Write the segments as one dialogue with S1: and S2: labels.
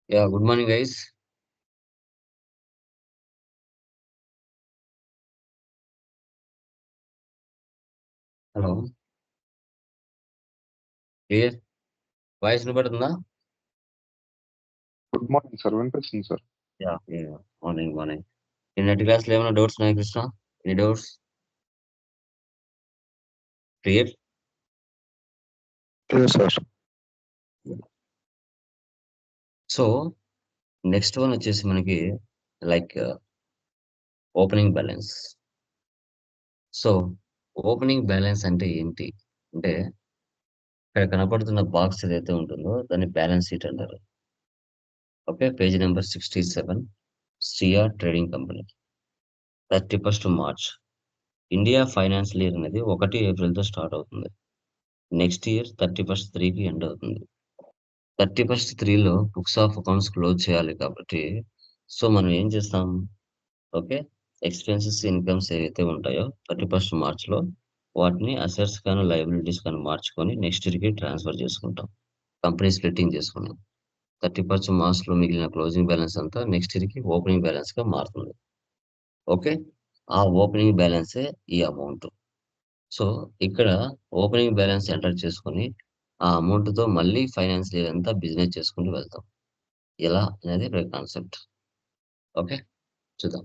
S1: Yeah, good morning, guys. Hello clear voice వినపడుతుందా?
S2: Good morning sir. వినిపిస్తుంది sir.
S1: Morning morning. నిన్నటి క్లాస్లో ఏమైనా డౌట్స్ ఉన్నాయి కృష్ణ? Any doubts? క్లియర్?
S2: లేదు సార్.
S1: సో నెక్స్ట్ వన్ వచ్చేసి మనకి like opening balance. So opening balance అంటే ఏంటి అంటే ఇక్కడ కనపడుతున్న బాక్స్ ఏదైతే ఉంటుందో దాన్ని బ్యాలెన్స్ షీట్ అంటారు. Okay, page number 67, CR trading company, 31st March. India financial year అనేది 1 ఏప్రిల్తో స్టార్ట్ అవుతుంది. నెక్స్ట్ ఇయర్ 31st 3కి ఎండ్ అవుతుంది. 31st 3లో బుక్స్ ఆఫ్ అకౌంట్స్ క్లోజ్ చేయాలి కాబట్టి సో మనం ఏం చేస్తాం? ఓకే, ఎక్స్పెన్సెస్ ఇన్కమ్స్ ఏవైతే ఉంటాయో 31st మార్చ్లో వాటిని అసెట్స్ కానీ లయబిలిటీస్ కానీ మార్చుకొని నెక్స్ట్ ఇయర్కి ట్రాన్స్ఫర్ చేసుకుంటాం. కంపెనీ స్ప్లిట్టింగ్ చేసుకున్నాం. 31st మార్చ్లో మిగిలిన క్లోజింగ్ బ్యాలెన్స్ అంతా నెక్స్ట్ ఇయర్కి ఓపెనింగ్ బ్యాలెన్స్గా మారుతుంది. ఓకే, ఆ ఓపెనింగ్ బ్యాలెన్సే ఈ అమౌంట్. సో ఇక్కడ ఓపెనింగ్ బ్యాలెన్స్ ఎంటర్ చేసుకొని ఆ అమౌంట్తో మళ్ళీ ఫైనాన్స్ ఇయర్ అంతా బిజినెస్ చేసుకుంటూ వెళ్తాం. ఎలా అనేది ఇక్కడ కాన్సెప్ట్. ఓకే, చూద్దాం.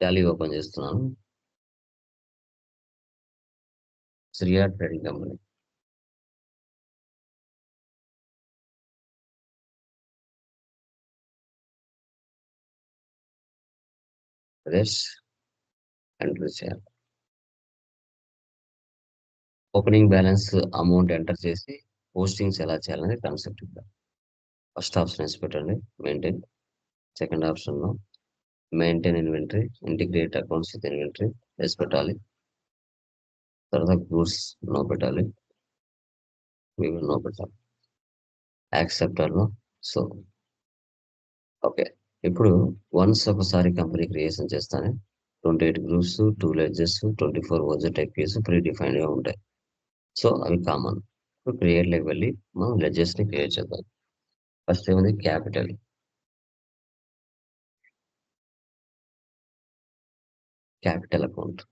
S1: టాలీ ఓపెన్ చేస్తున్నాను. Shreya trading company. రెస్ ఎంటర్ చేయాలి. ఓపెనింగ్ బ్యాలెన్స్ అమౌంట్ ఎంటర్ చేసి పోస్టింగ్స్ ఎలా చేయాలనేది కాన్సెప్ట్. ఇక్కడ ఫస్ట్ ఆప్షన్ వేసి పెట్టండి, మెయింటైన్. సెకండ్ ఆప్షన్లో maintain inventory, integrate accounts with inventory వేసి పెట్టాలి. తర్వాత గూడ్స్ నో పెట్టాలి, నో పెట్టాలి. యాక్సెప్టర్లో సో ఓకే. ఇప్పుడు వన్స్ ఒకసారి కంపెనీ క్రియేషన్ చేస్తానే 28 గ్రూప్స్, 2 లెడ్జెస్, 24 ఓజెట్ ఐపీఎస్ ప్రీ డిఫైన్డ్గా ఉంటాయి. సో అవి కామన్. ఇప్పుడు క్రియేట్లోకి వెళ్ళి మనం లెడ్జెస్ని క్రియేట్ చేద్దాం. ఫస్ట్ ఏముంది? క్యాపిటల్. Capital account.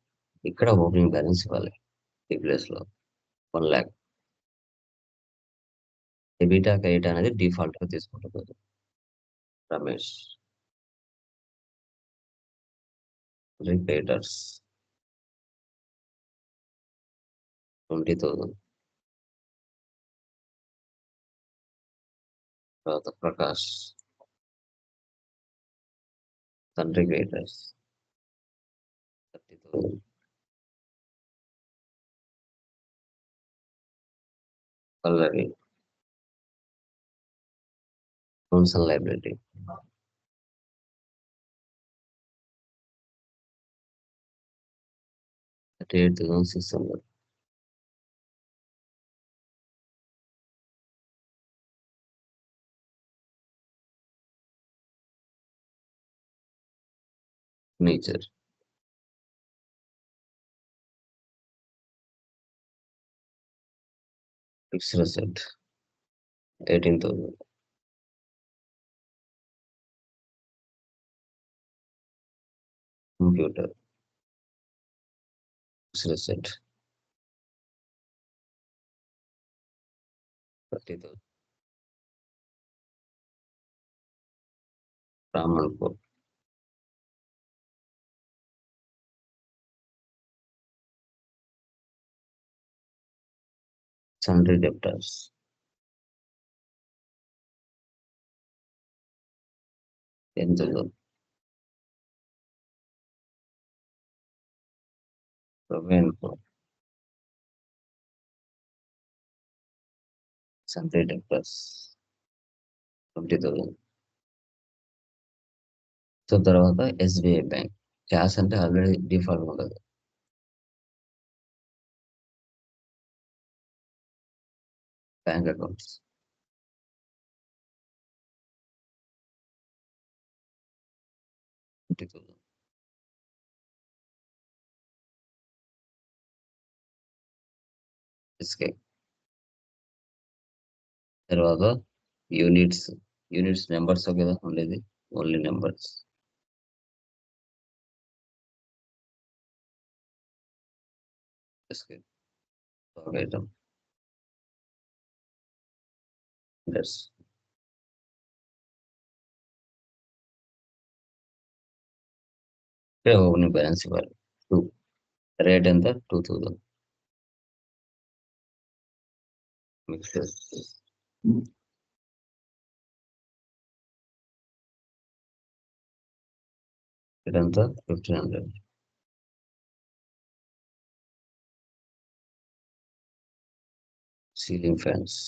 S1: ఇక్కడ ఓపెనింగ్ బ్యాలెన్స్ ఇవ్వాలి. ఈ ప్లేస్లో 1 lakh. ఎబిటా క్రెడిట్ అనేది డిఫాల్ట్గా తీసుకుంటుంది. రమేష్. రిపేటర్స్ 20,000. తర్వాత ప్రకాష్. తండ్రి creditors 30,000. Pallavi. Loans and liability 38,600. Nature. Fixed asset 18,000. Computer fixed asset 30,000. Ramanpur. Sundry debtors 10,000. ప్రొవైన్పూర్. Sundry debtors 20,000. సో తర్వాత ఎస్బీఐ బ్యాంక్. క్యాష్ అంటే ఆల్రెడీ డిఫాల్ట్ ఉండదు. Bank accounts 20,000. ఎస్కే. తర్వాత యూనిట్స్. యూనిట్స్ నంబర్స్ కదా ఉండేది. Only numbers. Esc. Item. That's. ఇక్కడ opening balance ఇవ్వాలి. 2. Rate ఎంత? 2000. మిక్సెస్. ఇదంతా 1500. Ceiling fans.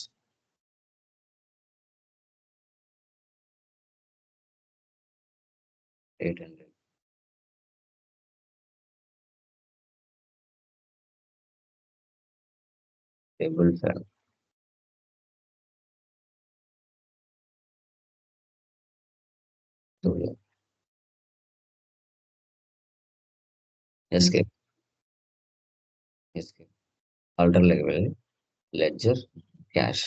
S1: 800. Table fan. 2000. Escape. Escape. Alter లేక వెళ్ళి లెడ్జర్ క్యాష్.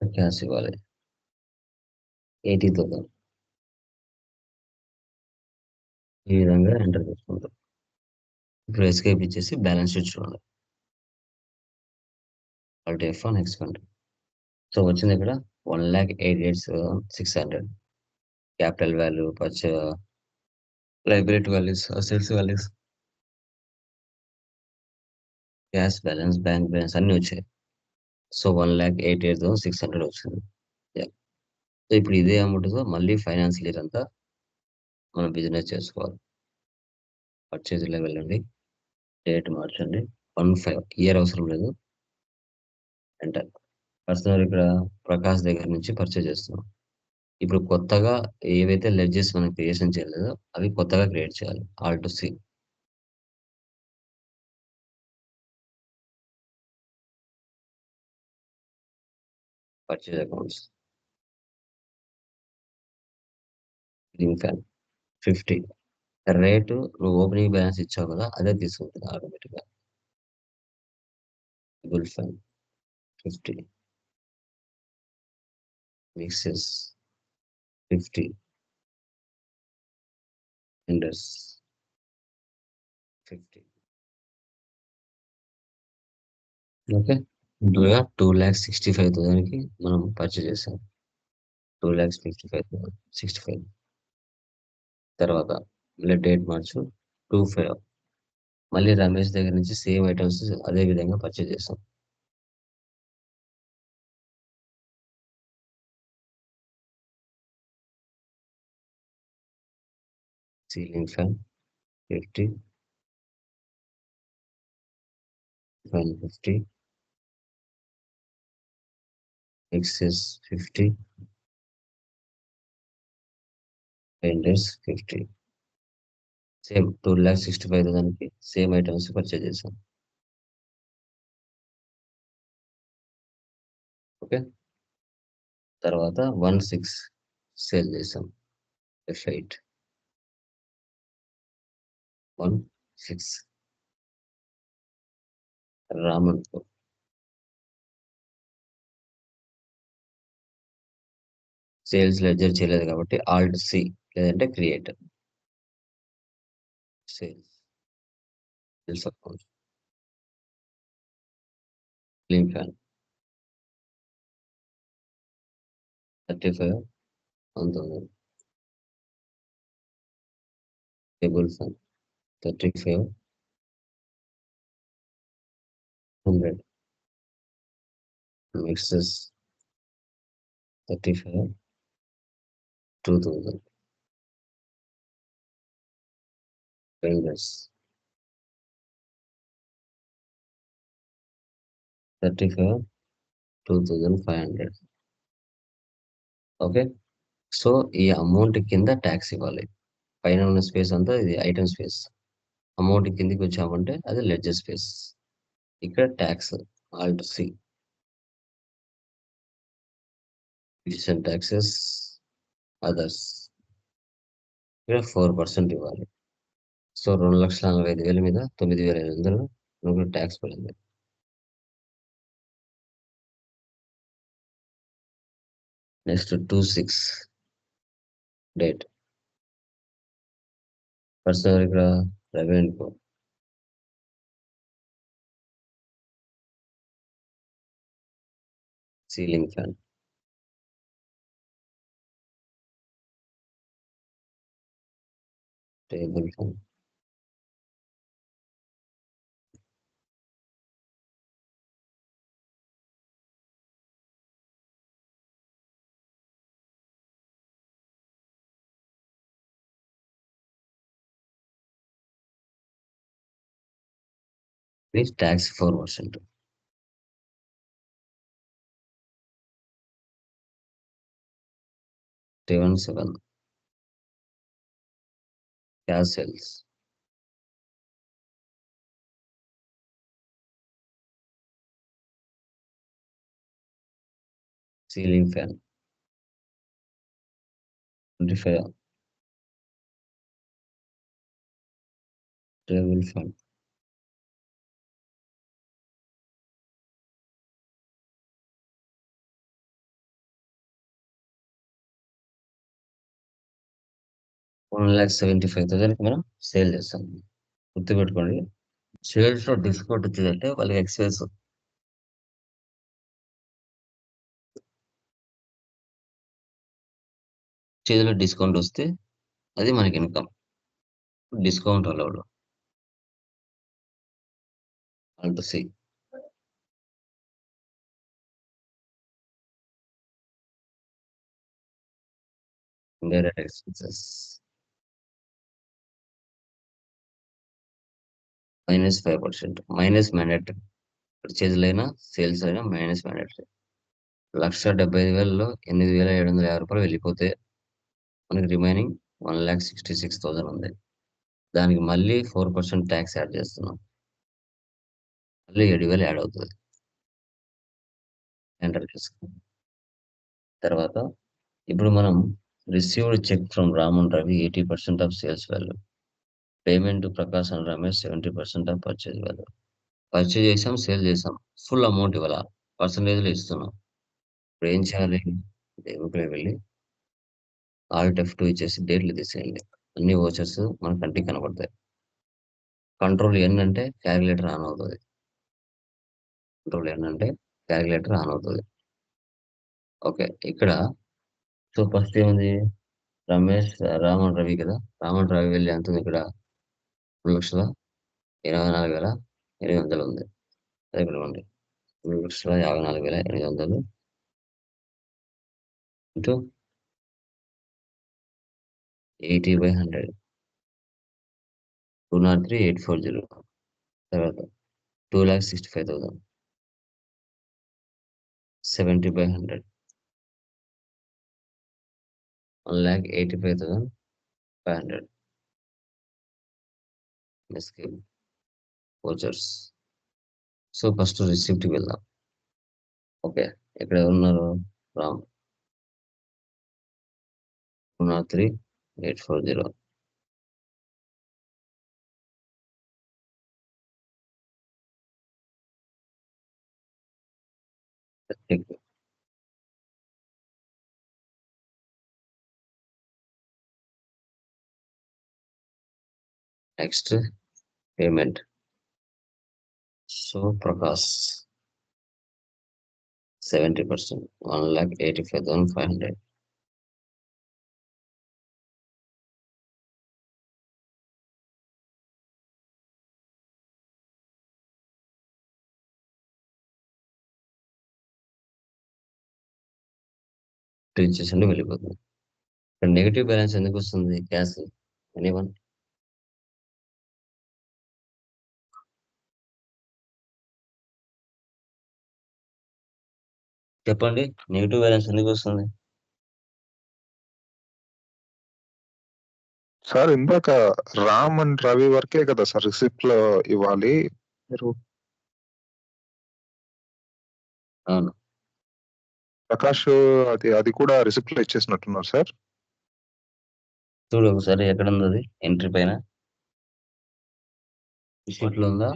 S1: క్యాష్ ఇవ్వాలి. 80,000. ఈ విధంగా ఎంటర్ చేసుకుంటాం. ఇప్పుడు ఎస్కేప్ ఇచ్చేసి బ్యాలెన్స్ షీట్ చూడండి. Alt F1 expand. సో వచ్చింది ఇక్కడ 1,88,600. Capital value, liability values, assets values, cash balance, bank balance అన్ని వచ్చాయి. సో 1,88,600 వచ్చింది. Yeah. సో ఇప్పుడు ఇదే అమౌంట్తో మళ్ళీ ఫైనాన్షియల్ ఇయర్ అంతా మనం బిజినెస్ చేసుకోవాలి. పర్చేజ్లో వెళ్ళండి, డేట్ మార్చండి. 15 ఇయర్ అవసరం లేదు. ఎంటర్. పర్సనల్ ఇక్కడ ప్రకాష్ దగ్గర నుంచి పర్చేజ్ చేస్తున్నాం. ఇప్పుడు కొత్తగా ఏవైతే లెడ్జెస్ మనం క్రియేషన్ చేయలేదో అవి కొత్తగా క్రియేట్ చేయాలి. Alt to C. Purchase accounts. Ceiling fan 50. Rate నువ్వు ఓపెనింగ్ బ్యాలెన్స్ ఇచ్చావు కదా అదే తీసుకుంటుంది ఆటోమేటిక్గా. Table fan 50. Mixes 50. Indus 50. Okay. ఇందులో 2,65,000కి మనం పర్చేజ్ చేసాం. 2,65,065. తర్వాత మళ్ళీ డేట్ మార్చు 25. మళ్ళీ రమేష్ దగ్గర నుంచి సేమ్ ఐటమ్స్ అదే విధంగా పర్చేజ్ చేసాం. Ceiling fan 50. ఫ్యాన్ 50. ఎక్సెస్ 50. పెయింటర్స్ 50. సేమ్ 2,65,000కి సేమ్ ఐటమ్స్ పర్చేజ్ చేసాం. ఓకే. తర్వాత 1,6 సేల్ చేసాం. F8. 1,6 రామన్. సేల్స్ లెడ్జర్ చేయలేదు కాబట్టి ఆల్ట్ సి లేదంటే create. Sales. Sales account. Clean fan 35. 1900. Table fan 35. 100. Mixes 35. 2000. Painters 35. 2,500. Okay. So ఈ అమౌంట్ కింద ట్యాక్స్ ఇవ్వాలి. పైన ఉన్న స్పేస్ అంతా ఇది ఐటమ్ స్పేస్. అమౌంట్ కిందికి వచ్చామంటే అది లెడ్జర్ స్పేస్. ఇక్కడ tax alt C. Digital taxes others. ఇక్కడ 4% ఇవ్వాలి. సో 2,45,000 మీద 9,500 ట్యాక్స్ పడింది. Next 2/6 date. ఫస్ట్ ఎవరు ఇక్కడ? Ravi and co. Ceiling fan. Table fan. Please tax 4%. 7/7 gas cells. Ceiling fan. 25 table fan. $1,75,000 మనం సేల్ చేస్తాం. గుర్తుపెట్టుకోండి, సేల్స్ లో డిస్కౌంట్ వచ్చిందంటే వాళ్ళకి ఎక్స్పెన్స్. చేతిలో డిస్కౌంట్ వస్తే అది మనకి income. Discount allowed. Alt C. Indirect expenses. -5%. Minus mandatory. Purchase అయినా సేల్స్ అయినా మైనస్ మ్యాండేటరీ. 1,75,000లో $8,750 వెళ్ళిపోతే మనకి రిమైనింగ్ 1,66,000 ఉంది. దానికి మళ్ళీ 4% ట్యాక్స్ యాడ్ చేస్తున్నాం. మళ్ళీ 7,000 యాడ్ అవుతుంది. ఎంటర్ చేసుకోండి. తర్వాత ఇప్పుడు మనం received cheque from Raman Ravi 80% of sales value. Payment Prakash and Ramesh 70% of purchase value. Purchase చేసాం, సేల్ చేసాం, ఫుల్ అమౌంట్ ఇవ్వాల, పర్సంటేజ్లో ఇస్తున్నాం. ఇప్పుడు ఏం చేయాలి? దేనికి వెళ్ళి Alt F2 ఇచ్చేసి డేట్లు తీసేయండి. అన్ని ఓచర్స్ మన కంటికి కనబడతాయి. కంట్రోల్ N అంటే క్యాలిక్యులేటర్ ఆన్ అవుతుంది. కంట్రోల్ N అంటే క్యాలిక్యులేటర్ ఆన్ అవుతుంది. ఓకే, ఇక్కడ సో ఫస్ట్ ఏముంది? రమేష్ రామన్ రవి కదా. రామన్ రవి వెళ్ళి ఎంత ఉంది ఇక్కడ? 3,24,800 ఉంది. అదే ఇక్కడ ఉంది. 3,54,800 ఇంటూ 80/100. 203,840. తర్వాత 2,65,000. 70/100. 1,85,500. Escape vouchers. సో ఫస్ట్ రిసిప్ట్కి వెళ్దాం. ఓకే, ఇక్కడ ఉన్నారు Ram. 203,840. Next payment. So Prakash 70%, 1,85,500. ఇచ్చేసండి, వెళ్ళిపోతుంది. ఇక్కడ నెగిటివ్ బ్యాలెన్స్ ఎందుకు వస్తుంది? గ్యాస్. ఎనీవన్? చెప్పండి, నెగిటివ్ బ్యాలెన్స్ ఎందుకు వస్తుంది?
S2: సార్ ఇందాక రామ్ అండ్ రవి వరకే కదా సార్ రిసిప్ట్ లో ఇవ్వాలి మీరు?
S1: అవును.
S2: ప్రకాష్ అది కూడా రిసిప్ట్ లో ఇచ్చేసినట్టున్నారు సార్.
S1: చూడు ఒకసారి, ఎక్కడ ఉంది అది? ఎంట్రీ పైన రిసిప్ట్ లో ఉందా?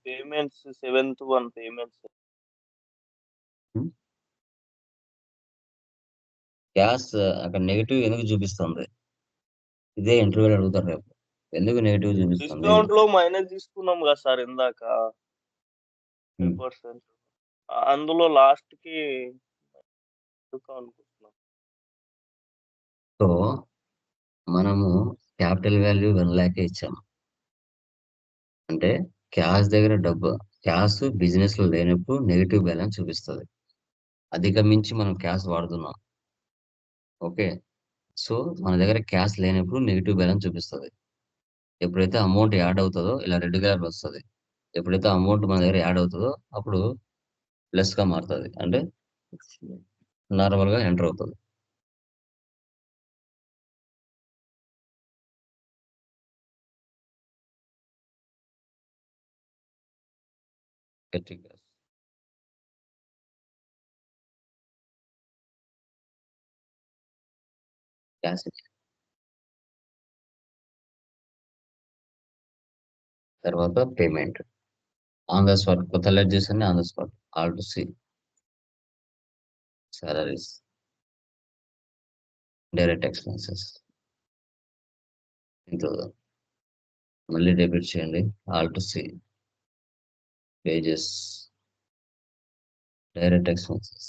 S3: Payments 7/1 payments.
S1: క్యాష్ అక్కడ నెగిటివ్ ఎందుకు చూపిస్తుంది? ఇదే ఇంటర్వ్యూలో అడుగుతారు రేపు. ఎందుకు నెగిటివ్ చూపిస్తుంది?
S3: డిస్కౌంట్ లో మైనస్ తీసుకున్నాం కదా సార్ ఇందాక 5%. అందులో లాస్ట్ కి అనుకుంటున్నాం.
S1: సో మనము క్యాపిటల్ వాల్యూ 1 lakh ఇచ్చాము. అంటే క్యాష్ దగ్గర డబ్బు, క్యాష్ బిజినెస్ లో లేనప్పుడు నెగిటివ్ బ్యాలెన్స్ చూపిస్తుంది. అధిగమించి మనం క్యాష్ వాడుతున్నాం. ఓకే, సో మన దగ్గర క్యాష్ లేనప్పుడు నెగిటివ్ బ్యాలెన్స్ చూపిస్తుంది. ఎప్పుడైతే అమౌంట్ యాడ్ అవుతుందో ఇలా రెడ్ కలర్ వస్తుంది. ఎప్పుడైతే అమౌంట్ మన దగ్గర యాడ్ అవుతుందో అప్పుడు ప్లస్ గా మారుతుంది, అంటే నార్మల్ గా ఎంటర్ అవుతుంది. క్యాష్ తర్వాత పేమెంట్ ఆన్ ద స్పాట్, కొత్త లెడ్జెస్ అన్ని on the spot. Alt to C salaries, direct expenses ఇంత మళ్ళీ డెబిట్ చేయండి. Alt to C wages, direct expenses,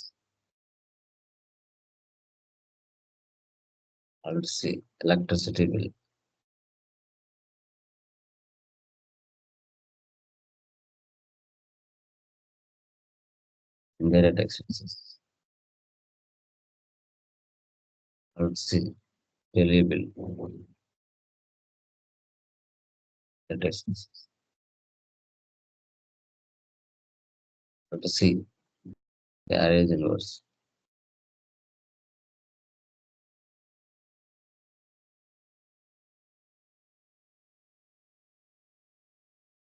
S1: alt to C electricity bill, indirect expenses, alt to C daily bill, direct expenses, alt to C carriage inverse,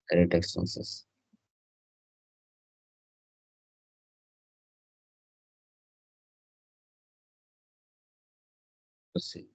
S1: direct expenses, to see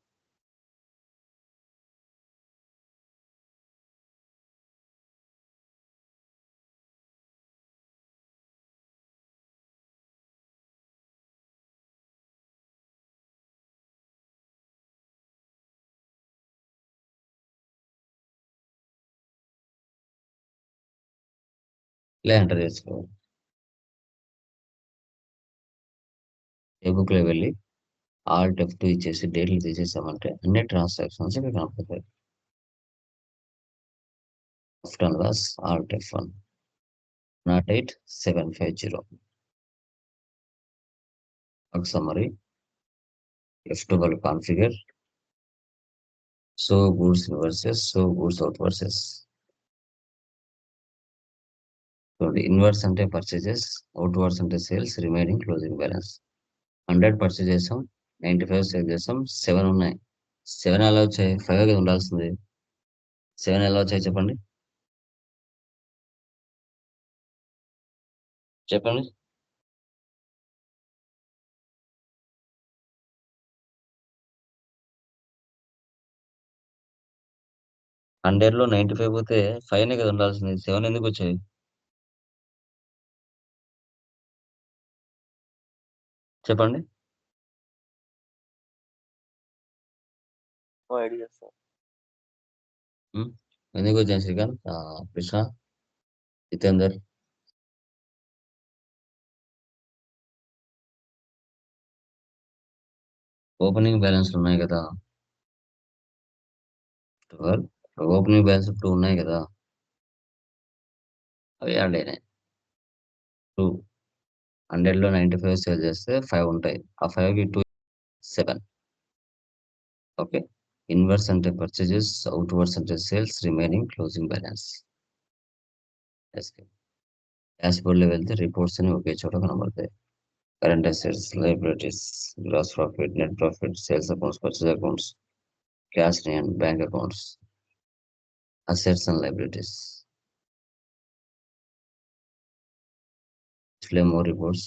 S1: ఇలా ఎంటర్ చేసుకోవాలి. ఏ book లో వెళ్ళి Alt F2 ఇచ్చేసి డేట్లు తీసేసామంటే అన్ని transactions ఇక్కడ కనపడతాయి. Profit and loss alt F1 08750. Summary F12 configure, so goods versus so goods out versus. చూడండి, ఇన్వర్స్ అంటే పర్చేజెస్, అవుట్ వర్స్ అంటే sales, remaining closing balance. 100 purchase చేసాం, 95 సేల్ చేసాం, 7 ఉన్నాయి. 7 ఎలా వచ్చాయి? 5 కదా ఉండాల్సింది. 7 ఎలా వచ్చాయి చెప్పండి, చెప్పండి. హండ్రెడ్ లో 95 పోతే 5 కదా ఉండాల్సింది, 7 ఎందుకు వచ్చాయి? చెప్పండి.
S3: Idea sir.
S1: ఉమ్, ఎందుకు వచ్చాయి శ్రీకాంత్, కృష్ణ, జితేందర్? ఓపెనింగ్ బ్యాలెన్స్ ఉన్నాయి కదా, ఓపెనింగ్ బ్యాలెన్స్ 2 ఉన్నాయి కదా, అవి యాడ్ అయినాయి. 2 100 లో 95 సేల్ చేస్తే 5 ఉంటాయి. ఆ 5 కి 2 7. ఓకే, ఇన్వర్స్ అంటే పర్చేజెస్, అవుట్ వర్స్ అంటే sales, remaining closing balance. Dashboard లో వెళ్తే రిపోర్ట్స్ అని ఒకే చోట కనబడతాయి. Current assets, liabilities, gross profit, net profit, sales accounts, purchase accounts, cash and bank accounts, assets and liabilities. Display more reports,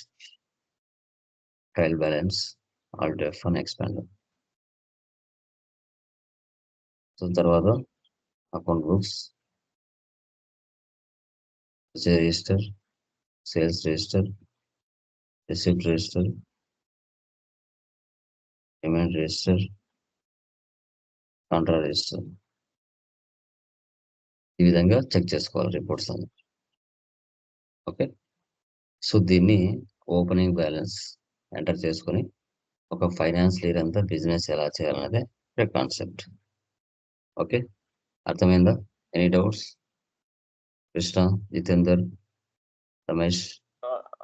S1: trial balance, alt F1 expand. So తర్వాత account books, register, sales register, receipt register, payment register, contra register. ఈ విధంగా check చేసుకోవాలి reports అన్ని. Okay. So దీన్ని opening balance enter చేసుకొని ఒక finance leader అంతా business ఎలా చేయాలనేదే కాన్సెప్ట్. ఓకే, అర్థమైందా? Any doubts? కృష్ణ, జితేందర్, రమేష్?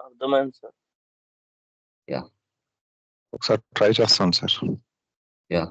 S3: అర్థమైంది సార్.
S2: ఒకసారి ట్రై చేస్తాను సార్.
S1: యా,